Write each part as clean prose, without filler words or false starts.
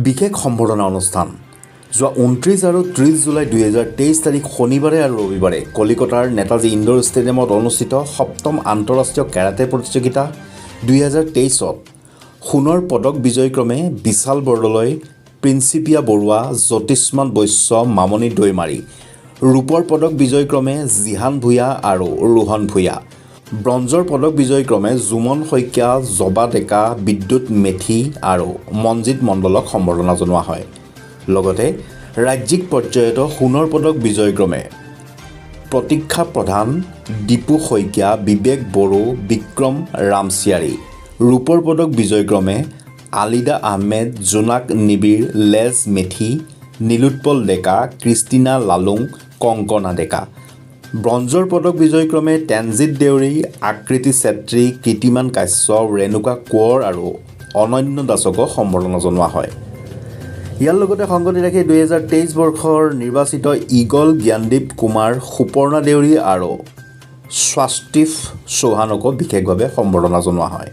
বিশেষ সম্বৰ্ধনা অনুষ্ঠান যোৱা 29 আৰু 30 জুলাই 2023 তাৰিখ শনিবাৰে আৰু ৰবিবাৰে কলিকতাৰ নেতাজী ইণ্ডোৰ ষ্টেডিয়ামত অনুষ্ঠিত 7ম আন্তঃৰাষ্ট্ৰীয় কেৰাটে প্ৰতিযোগিতা 2023ত সোণৰ পদক বিজয়ক্ৰমে বিশাল বৰদলৈ, প্ৰিন্সিপিয়া বৰুৱা, জ্যোতিষ্মান বৈশ্য, মামণি দৈমাৰী, ৰূপৰ পদক বিজয়ক্ৰমে জিহান ভূঞা আৰু ৰোহন ভূঞা, ব্ৰঞ্জৰ পদক বিজয়ক্ৰমে জুমন শইকীয়া, জবা ডেকা, বিদ্যুৎ মেথি আৰু মনজিৎ মণ্ডলক সম্বৰ্ধনা জনোৱা হয়। লগতে ৰাজ্যিক পৰ্যায়তো সোণৰ পদক বিজয়ক্ৰমে প্ৰতীক্ষা প্ৰধান, দীপু শইকীয়া, বিবেক বড়ো, বিক্ৰম ৰামচিয়াৰী, ৰূপৰ পদক বিজয়ক্ৰমে আলিদা আহমেদ, জোনাক নিবিৰ, লেজ মেথি, নীলোৎপল ডেকা, কৃষ্টিনা লালুং, কংকনা ডেকা, ব্ৰঞ্জৰ পদক বিজয়ক্ৰমে তেনজিৎ দেউৰী, আকৃতি চেত্ৰী, কীৰ্তিমান কাশ্যপ, ৰেণুকা কোঁৱৰ আৰু অনন্য দাসকো সম্বৰ্ধনা জনোৱা হয়। ইয়াৰ লগতে সংগতি ৰাখি 2023 বৰ্ষৰ নিৰ্বাচিত ঈগল জ্ঞানদীপ কুমাৰ, সুপৰ্ণা দেউৰী আৰু স্বাস্তিফ চৌহানকো বিশেষভাৱে সম্বৰ্ধনা জনোৱা হয়।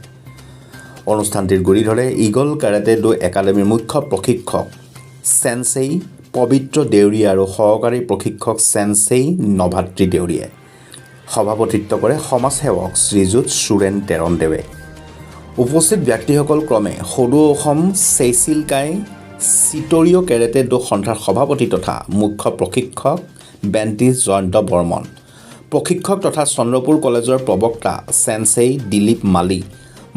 অনুষ্ঠানটিৰ গুৰি ধৰে ঈগল কাৰাটে ডো একাডেমীৰ মুখ্য প্ৰশিক্ষক চেনছেই পবিত্ৰ দেউৰী আৰু সহকাৰী প্ৰশিক্ষক চেনছেই নভাত্ৰী দেউৰীয়ে। সভাপতিত্ব কৰে সমাজসেৱক শ্ৰীযুত সুৰেন তেৰণদেৱে। উপস্থিত ব্যক্তিসকল ক্ৰমে সদৌ অসম চেইচিল কাই চিতৰীয় কেৰাটে ডো সন্থাৰ সভাপতি তথা মুখ্য প্ৰশিক্ষক বেণ্টিছ জয়ন্ত বৰ্মন, প্ৰশিক্ষক তথা চন্দ্ৰপুৰ কলেজৰ প্ৰবক্তা চেনছেই দিলীপ মালী,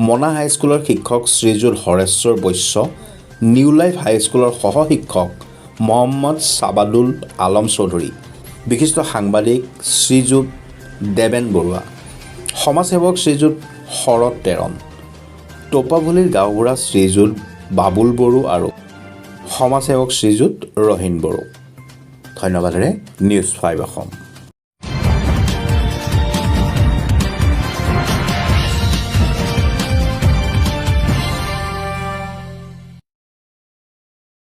মনা হাইস্কুলৰ শিক্ষক শ্ৰীযুত হৰেশ্বৰ বৈশ্য, নিউ লাইফ হাইস্কুলৰ সহশিক্ষক মহম্মদ চাবাদুল আলম চৌধুৰী, বিশিষ্ট সাংবাদিক শ্ৰীযুত দেবেন বৰুৱা, সমাজসেৱক শ্ৰীযুত শৰৎ তেৰণ, টোপাভুলিৰ গাঁওবুঢ়া শ্ৰীযুত বাবুল বড়ো আৰু সমাজসেৱক শ্ৰীযুত ৰহিন বড়ো। ধন্যবাদেৰে নিউজ 5 অসম।